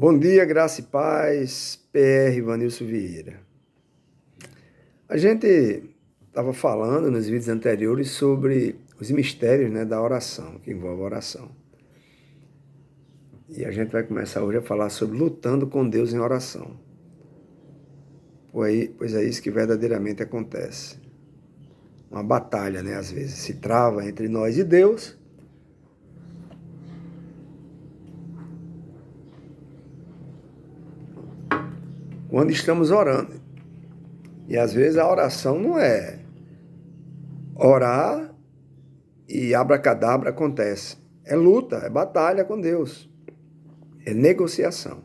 Bom dia, graça e paz, PR Vanilson Vieira. A gente estava falando nos vídeos anteriores sobre os mistérios, né, da oração, que envolve a oração. E a gente vai começar hoje a falar sobre lutando com Deus em oração. Pois é isso que verdadeiramente acontece. Uma batalha, né, às vezes se trava entre nós e Deus. Quando estamos orando. E às vezes a oração não é orar e abracadabra acontece. É luta, é batalha com Deus. É negociação.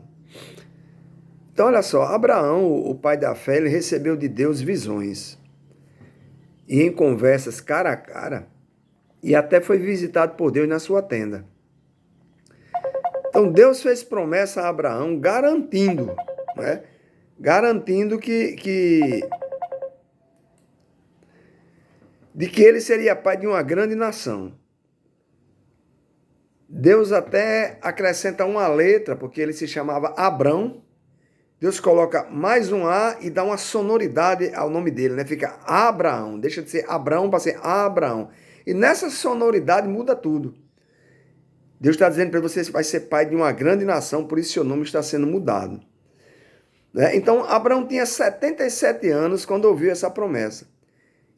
Então, olha só, Abraão, o pai da fé, ele recebeu de Deus visões. E em conversas cara a cara, e até foi visitado por Deus na sua tenda. Então, Deus fez promessa a Abraão, garantindo, né? Garantindo de que ele seria pai de uma grande nação. Deus até acrescenta uma letra, porque ele se chamava Abrão. Deus coloca mais um A e dá uma sonoridade ao nome dele, né? Fica Abraão, deixa de ser Abrão para ser Abraão. E nessa sonoridade muda tudo. Deus está dizendo para você que vai ser pai de uma grande nação, por isso seu nome está sendo mudado. Né? Então, Abraão tinha 77 anos quando ouviu essa promessa.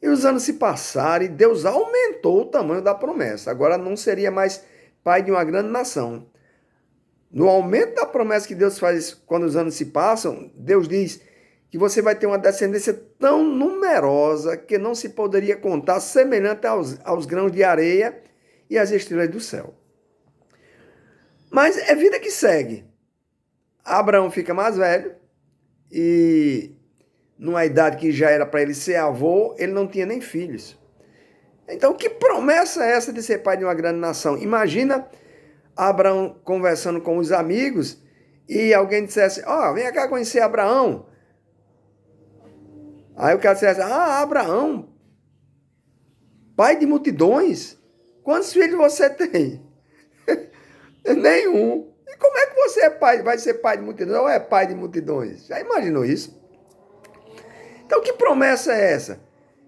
E os anos se passaram e Deus aumentou o tamanho da promessa. Agora não seria mais pai de uma grande nação. No aumento da promessa que Deus faz quando os anos se passam, Deus diz que você vai ter uma descendência tão numerosa que não se poderia contar, semelhante aos grãos de areia e às estrelas do céu. Mas é vida que segue. Abraão fica mais velho e numa idade que já era para ele ser avô, ele não tinha nem filhos. Então, que promessa é essa de ser pai de uma grande nação? Imagina Abraão conversando com os amigos e alguém dissesse, vem cá conhecer Abraão. Aí o cara dissesse, Abraão, pai de multidões, quantos filhos você tem? Nenhum. E como é que você é pai, vai ser pai de multidões ou é pai de multidões? Já imaginou isso? Então, que promessa é essa?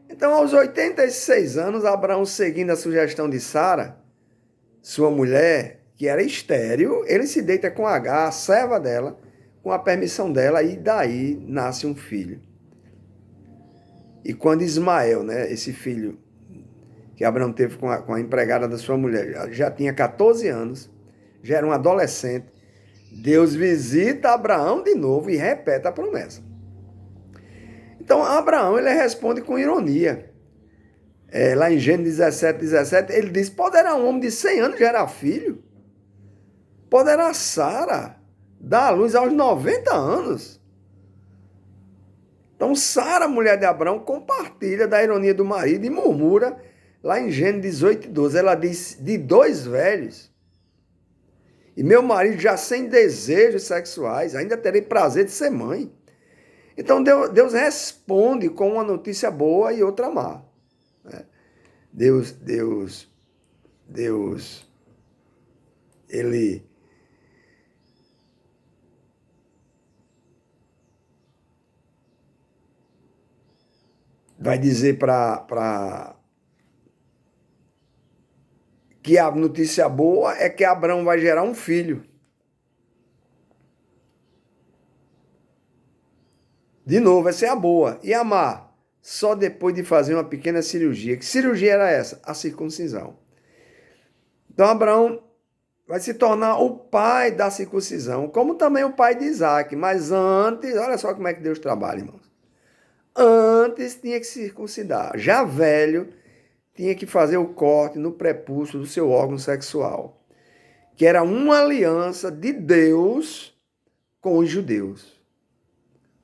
Então, aos 86 anos, Abraão, seguindo a sugestão de Sara, sua mulher, que era estéril, ele se deita com Agar, a serva dela, com a permissão dela, e daí nasce um filho. E quando Ismael, né, esse filho que Abraão teve com a empregada da sua mulher, já tinha 14 anos, já era um adolescente, Deus visita Abraão de novo e repete a promessa. Então, Abraão, ele responde com ironia. Lá em Gênesis 17, ele diz, poderá um homem de 100 anos gerar filho? Poderá Sara dar à luz aos 90 anos? Então, Sara, mulher de Abraão, compartilha da ironia do marido e murmura, lá em Gênesis 18:12, ela diz, de dois velhos, e meu marido já sem desejos sexuais, ainda terei prazer de ser mãe. Então, Deus responde com uma notícia boa e outra má. Né? Deus, ele vai dizer que a notícia boa é que Abraão vai gerar um filho. De novo, essa é a boa. E a má? Só depois de fazer uma pequena cirurgia. Que cirurgia era essa? A circuncisão. Então, Abraão vai se tornar o pai da circuncisão, como também o pai de Isaac. Mas antes, olha só como é que Deus trabalha, irmãos. Antes tinha que circuncidar. Já velho, tinha que fazer o corte no prepúcio do seu órgão sexual, que era uma aliança de Deus com os judeus.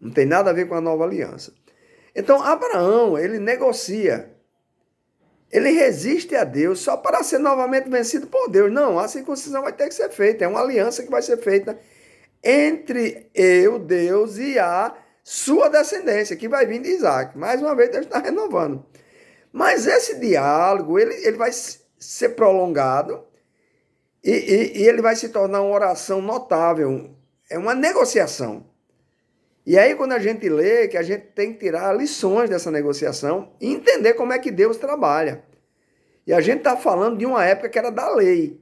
Não tem nada a ver com a nova aliança. Então, Abraão, ele negocia. Ele resiste a Deus só para ser novamente vencido por Deus. Não, a circuncisão vai ter que ser feita. É uma aliança que vai ser feita entre eu, Deus, e a sua descendência, que vai vir de Isaac. Mais uma vez, Deus está renovando. Mas esse diálogo, ele vai ser prolongado e ele vai se tornar uma oração notável, é uma negociação. E aí, quando a gente lê, que a gente tem que tirar lições dessa negociação e entender como é que Deus trabalha. E a gente está falando de uma época que era da lei.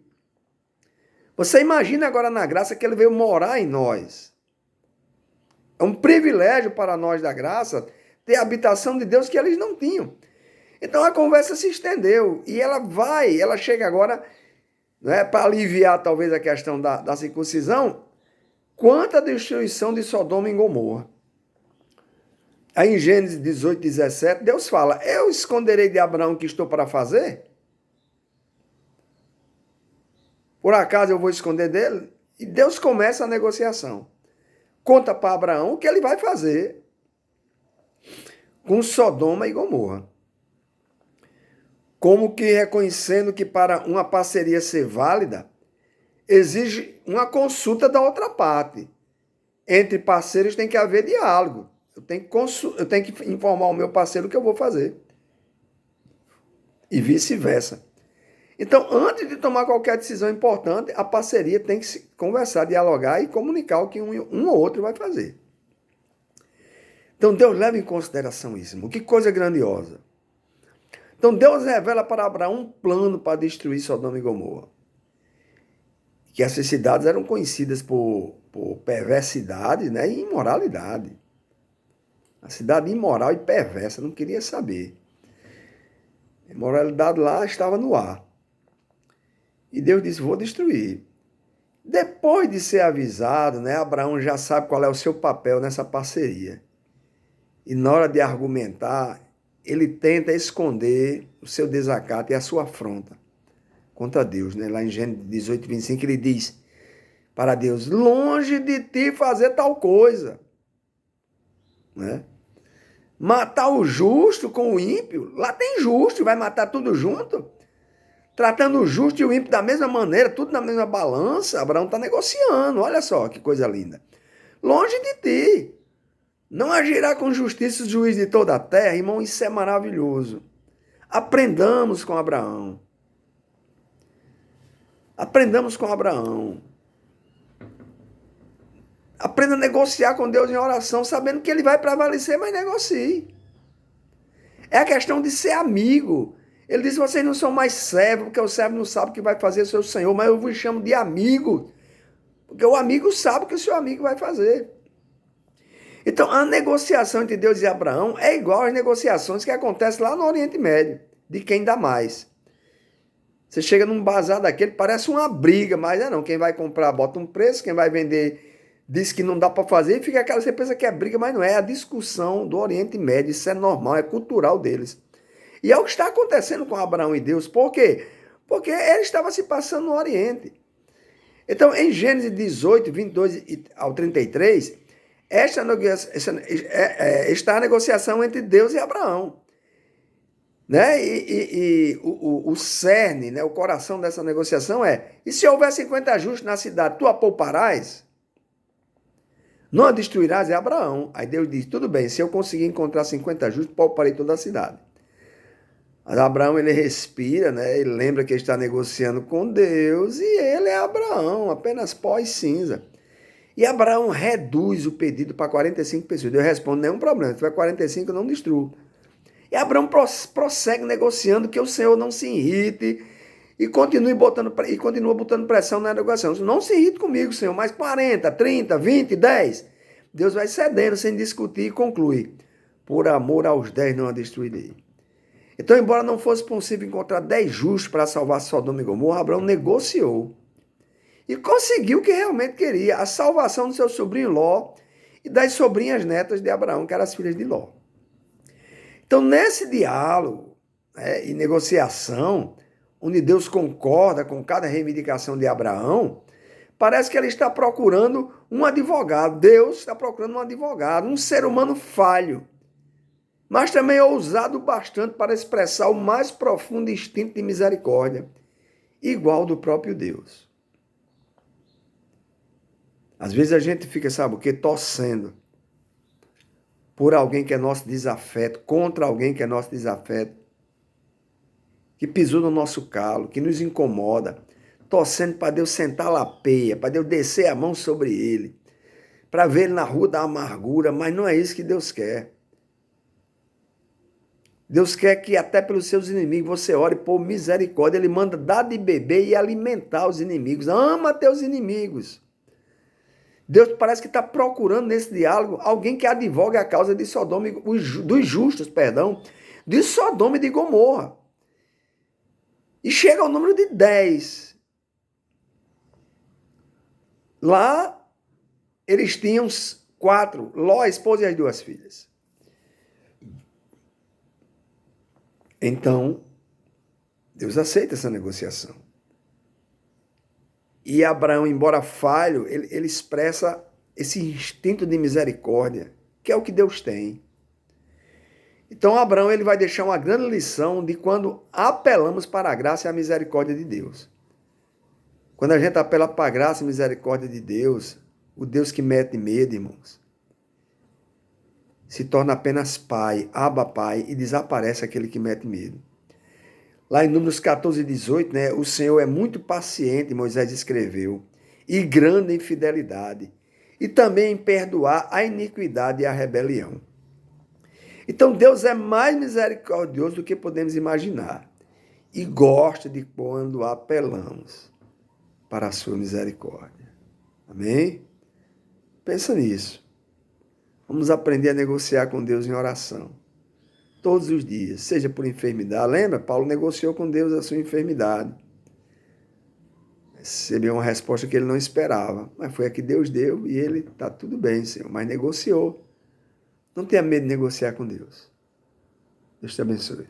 Você imagina agora na graça que ele veio morar em nós. É um privilégio para nós da graça ter a habitação de Deus que eles não tinham. Então a conversa se estendeu e ela chega agora, né, para aliviar talvez a questão da circuncisão, quanto à destruição de Sodoma e Gomorra. Aí em Gênesis 18, 17, Deus fala, eu esconderei de Abraão o que estou para fazer? Por acaso eu vou esconder dele? E Deus começa a negociação. Conta para Abraão o que ele vai fazer com Sodoma e Gomorra. Como que reconhecendo que para uma parceria ser válida, exige uma consulta da outra parte. Entre parceiros tem que haver diálogo. Eu tenho que informar o meu parceiro o que eu vou fazer. E vice-versa. Então, antes de tomar qualquer decisão importante, a parceria tem que se conversar, dialogar e comunicar o que um ou outro vai fazer. Então, Deus leva em consideração isso. Que coisa grandiosa. Então, Deus revela para Abraão um plano para destruir Sodoma e Gomorra. Que essas cidades eram conhecidas por perversidade, né, e imoralidade. A cidade imoral e perversa, não queria saber. A imoralidade lá estava no ar. E Deus disse, vou destruir. Depois de ser avisado, né, Abraão já sabe qual é o seu papel nessa parceria. E na hora de argumentar, ele tenta esconder o seu desacato e a sua afronta contra Deus. Né? Lá em Gênesis 18, 25, ele diz para Deus, longe de ti fazer tal coisa. Né? Matar o justo com o ímpio. Lá tem justo, vai matar tudo junto. Tratando o justo e o ímpio da mesma maneira, tudo na mesma balança. Abraão está negociando, olha só que coisa linda. Longe de ti. Não agirá com justiça o juiz de toda a terra. Irmão, isso é maravilhoso. Aprendamos com Abraão. Aprendamos com Abraão. Aprenda a negociar com Deus em oração, sabendo que ele vai prevalecer, mas negocie. É a questão de ser amigo. Ele diz, vocês não são mais servos, porque o servo não sabe o que vai fazer o seu Senhor, mas eu vos chamo de amigo, porque o amigo sabe o que o seu amigo vai fazer. Então, a negociação entre Deus e Abraão é igual às negociações que acontecem lá no Oriente Médio, de quem dá mais. Você chega num bazar daquele, parece uma briga, mas não, quem vai comprar bota um preço, quem vai vender diz que não dá para fazer, e fica aquela, você pensa que é briga, mas não é, a discussão do Oriente Médio, isso é normal, é cultural deles. E é o que está acontecendo com Abraão e Deus. Por quê? Porque ele estava se passando no Oriente. Então, em Gênesis 18, 22 ao 33, está a negociação entre Deus e Abraão. Né? O cerne, né? O coração dessa negociação é, e se houver 50 justos na cidade, tu a pouparás? Não a destruirás? É Abraão. Aí Deus diz, tudo bem, se eu conseguir encontrar 50 justos, pouparei toda a cidade. Mas Abraão, ele respira, né? Ele lembra que ele está negociando com Deus e ele é Abraão, apenas pó e cinza. E Abraão reduz o pedido para 45 pessoas. Deus responde, nenhum problema, se tiver 45 eu não destruo. E Abraão prossegue negociando que o Senhor não se irrite e continua botando pressão na negociação. Não se irrite comigo, Senhor, mas 40, 30, 20, 10. Deus vai cedendo sem discutir e conclui. Por amor aos 10 não a destruirei. Então, embora não fosse possível encontrar 10 justos para salvar Sodoma e Gomorra, Abraão negociou. E conseguiu o que realmente queria, a salvação do seu sobrinho Ló e das sobrinhas netas de Abraão, que eram as filhas de Ló. Então, nesse diálogo, né, e negociação, onde Deus concorda com cada reivindicação de Abraão, parece que ele está procurando um advogado. Deus está procurando um advogado, um ser humano falho, mas também ousado bastante para expressar o mais profundo instinto de misericórdia, igual do próprio Deus. Às vezes a gente fica, sabe o quê? Torcendo por alguém que é nosso desafeto, contra alguém que é nosso desafeto, que pisou no nosso calo, que nos incomoda, torcendo para Deus sentar lá a peia, para Deus descer a mão sobre ele, para ver ele na rua da amargura, mas não é isso que Deus quer. Deus quer que até pelos seus inimigos você ore por misericórdia. Ele manda dar de beber e alimentar os inimigos. Ama teus inimigos. Deus parece que está procurando nesse diálogo alguém que advogue a causa de Sodoma, dos justos, perdão, de Sodoma e de Gomorra. E chega ao número de 10. Lá, eles tinham 4, Ló, a esposa e as 2 filhas. Então, Deus aceita essa negociação. E Abraão, embora falho, ele expressa esse instinto de misericórdia, que é o que Deus tem. Então, Abraão ele vai deixar uma grande lição de quando apelamos para a graça e a misericórdia de Deus. Quando a gente apela para a graça e misericórdia de Deus, o Deus que mete medo, irmãos, se torna apenas Pai, Abba Pai, e desaparece aquele que mete medo. Lá em Números 14, 18, né, o Senhor é muito paciente, Moisés escreveu, e grande em fidelidade, e também em perdoar a iniquidade e a rebelião. Então Deus é mais misericordioso do que podemos imaginar, e gosta de quando apelamos para a sua misericórdia. Amém? Pensa nisso. Vamos aprender a negociar com Deus em oração. Todos os dias, seja por enfermidade. Lembra? Paulo negociou com Deus a sua enfermidade. Recebeu uma resposta que ele não esperava. Mas foi a que Deus deu e ele está tudo bem, Senhor. Mas negociou. Não tenha medo de negociar com Deus. Deus te abençoe.